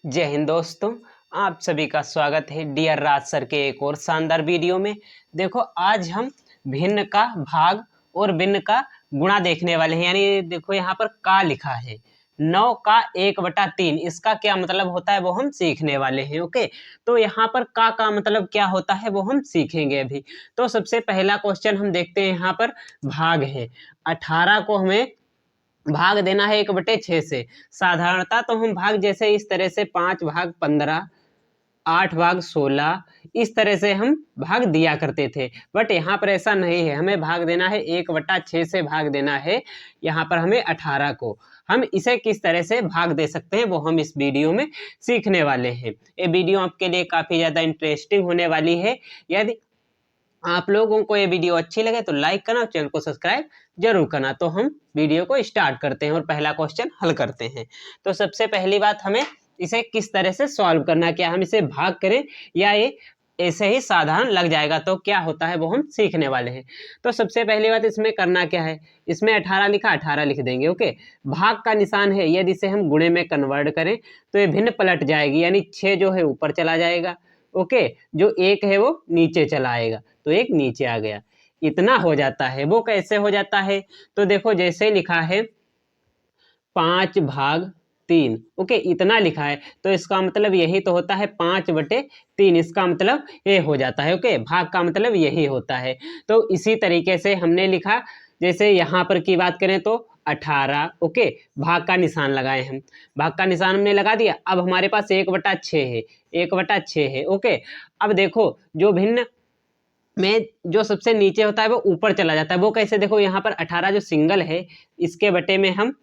जय हिंद दोस्तों। आप सभी का स्वागत है डियर राज सर के एक और शानदार वीडियो में। देखो आज हम भिन्न का भाग और भिन्न का गुणा देखने वाले हैं। यानी देखो यहाँ पर का लिखा है 9 का 1/3, इसका क्या मतलब होता है वो हम सीखने वाले हैं। ओके, तो यहाँ पर का मतलब क्या होता है वो हम सीखेंगे अभी। तो सबसे पहला क्वेश्चन हम देखते हैं। यहाँ पर भाग है 18 को हमें भाग देना है 1/6 से। साधारणतः तो हम भाग जैसे इस तरह से 5 भाग 15, 8 भाग 16 इस तरह से हम भाग दिया करते थे, बट यहाँ पर ऐसा नहीं है। हमें भाग देना है 1/6 से भाग देना है यहाँ पर हमें 18 को। हम इसे किस तरह से भाग दे सकते हैं वो हम इस वीडियो में सीखने वाले हैं। ये वीडियो आपके लिए काफ़ी ज़्यादा इंटरेस्टिंग होने वाली है। यदि आप लोगों को ये वीडियो अच्छी लगे तो लाइक करना और चैनल को सब्सक्राइब जरूर करना। तो हम वीडियो को स्टार्ट करते हैं और पहला क्वेश्चन हल करते हैं। तो सबसे पहली बात, हमें इसे किस तरह से सॉल्व करना, क्या हम इसे भाग करें या ये ऐसे ही साधारण लग जाएगा, तो क्या होता है वो हम सीखने वाले हैं। तो सबसे पहली बात, इसमें करना क्या है, इसमें 18 लिखा 18 लिख देंगे। ओके, भाग का निशान है, यदि इसे हम गुणे में कन्वर्ट करें तो ये भिन्न पलट जाएगी, यानी 6 जो है ऊपर चला जाएगा। ओके, जो 1 है वो नीचे चला आएगा, तो 1 नीचे आ गया। इतना हो जाता है। वो कैसे हो जाता है, तो देखो जैसे लिखा है 5/3। ओके, इतना लिखा है तो इसका मतलब यही तो होता है 5/3, इसका मतलब ये हो जाता है। ओके, भाग का मतलब यही होता है। तो इसी तरीके से हमने लिखा, जैसे यहाँ पर की बात करें तो 18। ओके, भाग का निशान लगाए हम, भाग का निशान हमने लगा दिया। अब हमारे पास 1/6 है, 1/6 है। ओके, अब देखो जो भिन्न में जो सबसे नीचे होता है वो ऊपर चला जाता है। वो कैसे, देखो यहाँ पर 18 जो सिंगल है इसके बटे में हम,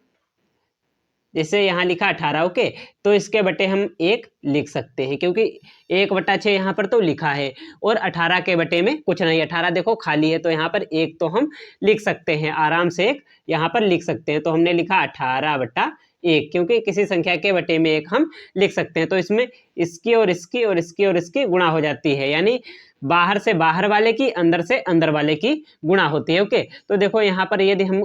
जैसे यहाँ लिखा 18। ओके, तो इसके बटे हम 1 लिख सकते हैं, क्योंकि 1/6 यहाँ पर तो लिखा है और 18 के बटे में कुछ नहीं। 18 देखो खाली है, तो यहाँ पर 1 तो हम लिख सकते हैं आराम से, 1 यहाँ पर लिख सकते हैं। तो हमने लिखा 18/1, क्योंकि किसी संख्या के बटे में 1 हम लिख सकते हैं। तो इसमें इसकी और इसकी और इसकी और इसकी गुणा हो जाती है, यानी बाहर से बाहर वाले की, अंदर से अंदर वाले की गुणा होती है। ओके, तो देखो यहाँ पर यदि हम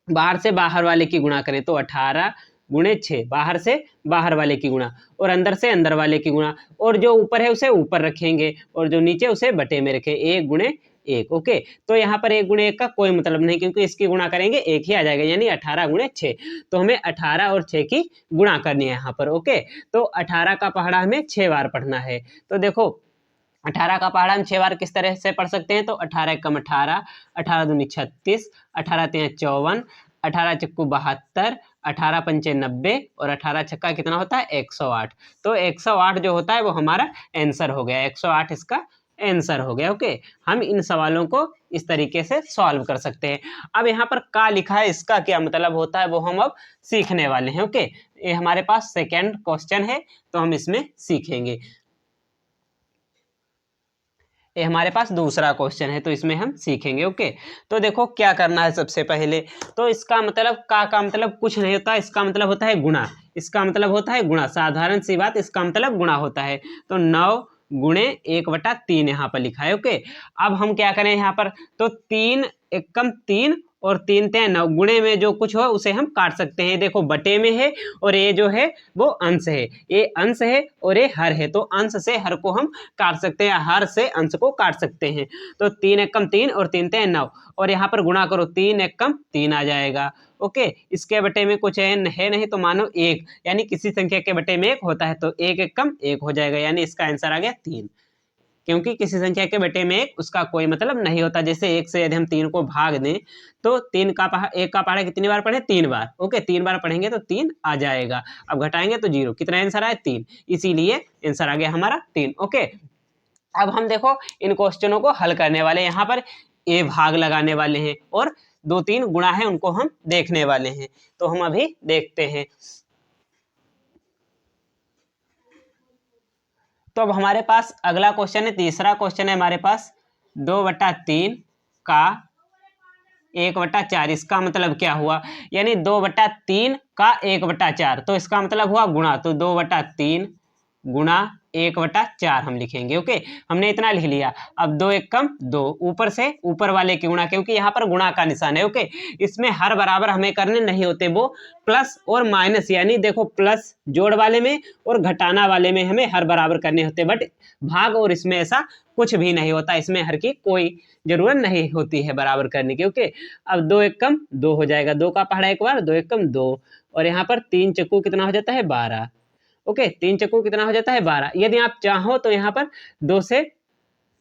बाहर से बाहर वाले की गुणा करें तो 18 गुणे 6, बाहर से बाहर वाले की गुणा और अंदर से अंदर वाले की गुणा, और जो ऊपर है उसे ऊपर रखेंगे और जो नीचे उसे बटे में रखें, 1 गुणे 1। ओके, तो यहाँ पर 1 गुणे 1 का कोई मतलब नहीं, क्योंकि इसकी गुणा करेंगे 1 ही आ जाएगा, यानी 18 गुणे 6। तो हमें 18 और 6 की गुणा करनी है यहाँ पर। ओके, तो 18 का पहाड़ा हमें 6 बार पढ़ना है। तो देखो 18 का पहाड़ा हम 6 बार किस तरह से पढ़ सकते हैं, तो 18 एकम 18, 18 दूनी 36, 18 तिया 54, 18 चक्कू 72, 18 पंचे 90 और 18 छक्का कितना होता है 108। तो 108 जो होता है वो हमारा आंसर हो गया, 108 इसका आंसर हो गया। ओके, हम इन सवालों को इस तरीके से सॉल्व कर सकते हैं। अब यहाँ पर का लिखा है, इसका क्या मतलब होता है वो हम अब सीखने वाले हैं। ओके, ये हमारे पास सेकेंड क्वेश्चन है, तो हम इसमें सीखेंगे। ये हमारे पास दूसरा क्वेश्चन है, तो इसमें हम सीखेंगे। ओके, तो देखो क्या करना है सबसे पहले, तो इसका मतलब का मतलब कुछ नहीं होता, इसका मतलब होता है गुणा। इसका मतलब होता है गुणा, साधारण सी बात, इसका मतलब गुणा होता है। तो 9 गुणे 1/3 यहाँ पर लिखा है। ओके, अब हम क्या करें यहाँ पर, तो 3 एकम 3 और 3 ते 9, गुणे में जो कुछ हो उसे हम काट सकते हैं। देखो बटे में है और ये जो है वो अंश है, ये अंश है और ये हर है, तो अंश से हर को हम काट सकते हैं, हर से अंश को काट सकते हैं। तो 3 एकम 3 और 3 ते 9, और यहाँ पर गुणा करो, 3 एकम 3 आ जाएगा। ओके, इसके बटे में कुछ है नहीं, तो मानो 1, यानी किसी संख्या के बटे में 1 होता है, तो 1 एकम 1 हो जाएगा, यानी इसका आंसर आ गया 3। क्योंकि किसी संख्या के बटे में 1 उसका कोई मतलब नहीं होता। जैसे 1 से यदि हम 3 को भाग दें तो 1 का पहाड़ा कितनी बार पढ़े, 3 बार। ओके, 3 बार पढ़ेंगे तो 3 आ जाएगा। अब घटाएंगे तो 0, कितना आंसर आया 3, इसीलिए आंसर आ गया हमारा 3। ओके, अब हम देखो इन क्वेश्चनों को हल करने वाले, यहाँ पर ए भाग लगाने वाले हैं और 2-3 गुणा है उनको हम देखने वाले हैं। तो हम अभी देखते हैं। तो अब हमारे पास अगला क्वेश्चन है, तीसरा क्वेश्चन है हमारे पास, 2/3 का 1/4, इसका मतलब क्या हुआ, यानी 2/3 का 1/4, तो इसका मतलब हुआ गुणा। तो 2/3 गुणा 1/4 हम लिखेंगे। ओके, हमने इतना लिख लिया। अब 2 एक कम 2, ऊपर से ऊपर वाले की गुणा, क्योंकि यहाँ पर गुणा का निशान है। ओके, इसमें हर बराबर हमें करने नहीं होते, वो प्लस और माइनस, यानी देखो प्लस जोड़ वाले में और घटाना वाले में हमें हर बराबर करने होते, बट भाग और इसमें ऐसा कुछ भी नहीं होता, इसमें हर की कोई जरूरत नहीं होती है बराबर करने की। ओके, अब 2 एक कम 2 हो जाएगा, 2 का पहाड़ा एक बार, 2 एक कम 2, और यहाँ पर 3 चक्कू कितना हो जाता है 12। ओके, 3 चक्कू कितना हो जाता है 12। यदि आप चाहो तो यहाँ पर 2 से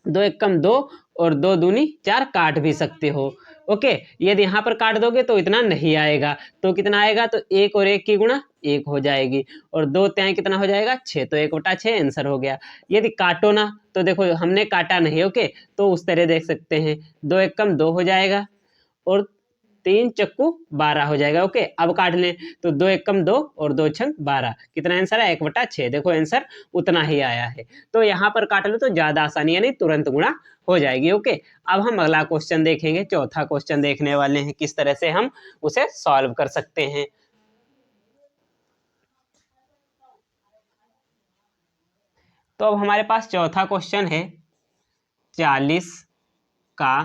2 एक कम 2 और 2 दूनी 4 काट भी सकते हो। ओके, यदि यहाँ पर काट दोगे तो इतना नहीं आएगा, तो कितना आएगा, तो 1 और 1 की गुणा 1 हो जाएगी, और 2 त्याई कितना हो जाएगा 6, तो 1/6 आंसर हो गया। यदि काटो ना तो देखो हमने काटा नहीं। ओके, तो उस तरह देख सकते हैं, 2 एक कम 2 हो जाएगा और 3 चक्कू 12 हो जाएगा। ओके, अब काट लें तो 2 एक कम 2 और 2 छंग 12, कितना आंसर है 1/6। देखो आंसर उतना ही आया है, तो यहाँ पर काट लो तो ज्यादा आसानी, यानी तुरंत गुणा हो जाएगी। ओके, अब हम अगला क्वेश्चन देखेंगे, चौथा क्वेश्चन देखने वाले हैं किस तरह से हम उसे सॉल्व कर सकते हैं। तो अब हमारे पास चौथा क्वेश्चन है 40 का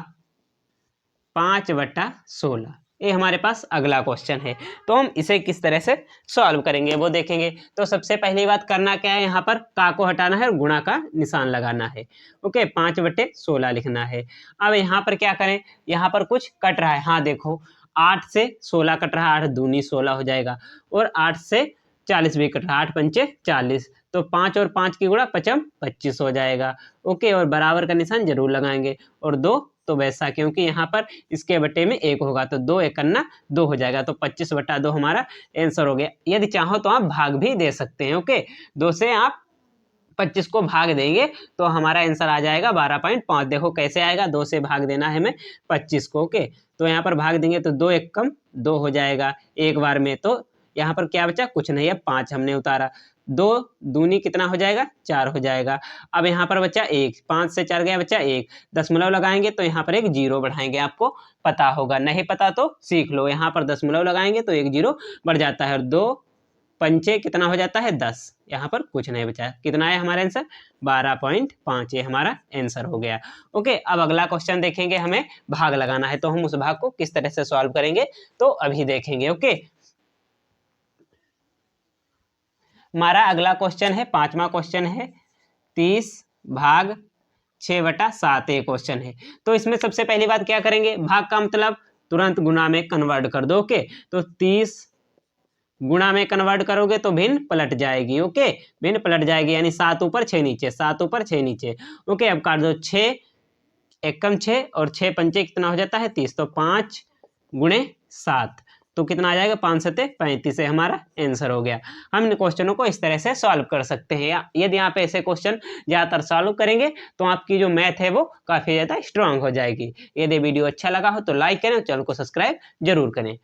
5/16, ये हमारे पास अगला क्वेश्चन है। तो हम इसे किस तरह से सॉल्व करेंगे वो देखेंगे। तो सबसे पहली बात करना क्या है, यहाँ पर का को हटाना है और गुणा का निशान लगाना है। ओके, 5/16 लिखना है। अब यहाँ पर क्या करें, यहाँ पर कुछ कट रहा है। हाँ देखो, 8 से 16 कट रहा है, 8 दूनी 16 हो जाएगा, और 8 से 40 भी कट रहा है, 8 पंचे 40, तो 5 और 5 की गुणा 5 25 हो जाएगा। ओके, और बराबर का निशान जरूर लगाएंगे, और 2 तो वैसा, क्योंकि यहाँ पर इसके बटे में 1 होगा, तो 2 एकन्ना 2 हो जाएगा, तो 25/2 हमारा आंसर हो गया। यदि चाहो तो आप भाग भी दे सकते हैं। ओके, 2 से आप 25 को भाग देंगे तो हमारा आंसर आ जाएगा 12.5। देखो कैसे आएगा, 2 से भाग देना है हमें 25 को। ओके, तो यहाँ पर भाग देंगे तो 2 एक कम 2 हो जाएगा एक बार में, तो यहाँ पर क्या बचा, कुछ नहीं है, 5 हमने उतारा, 2 दूनी कितना हो जाएगा 4 हो जाएगा। अब यहाँ पर बचा 1, 5 से 4 गया बचा 1, दशमलव लगाएंगे तो यहाँ पर एक 0 बढ़ाएंगे, आपको पता होगा, नहीं पता तो सीख लो। यहाँ पर दशमलव लगाएंगे तो 1 0 बढ़ जाता है, और 2 पंचे कितना हो जाता है 10, यहाँ पर कुछ नहीं बचा, कितना है हमारा आंसर 12.5, ये हमारा आंसर हो गया। ओके, अब अगला क्वेश्चन देखेंगे, हमें भाग लगाना है, तो हम उस भाग को किस तरह से सॉल्व करेंगे तो अभी देखेंगे। ओके, हमारा अगला क्वेश्चन है, पांचवा क्वेश्चन है 30 भाग 6/7, ये क्वेश्चन है। तो इसमें सबसे पहली बात क्या करेंगे, भाग का मतलब तुरंत गुणा में कन्वर्ट कर दो। ओके, तो 30 गुणा में कन्वर्ट करोगे तो भिन्न पलट जाएगी। ओके, भिन्न पलट जाएगी, यानी 7 ऊपर 6 नीचे, 7 ऊपर 6 नीचे। ओके, अब काट दो, 6 एक कम 6 और 6 पंचे कितना हो जाता है 30, तो 5 गुणे 7, तो कितना आ जाएगा 5 7 35, से हमारा आंसर हो गया। हम इन क्वेश्चनों को इस तरह से सॉल्व कर सकते हैं। यदि आप ऐसे क्वेश्चन ज़्यादातर सॉल्व करेंगे तो आपकी जो मैथ है वो काफ़ी ज़्यादा स्ट्रांग हो जाएगी। यदि वीडियो अच्छा लगा हो तो लाइक करें और चैनल को सब्सक्राइब जरूर करें।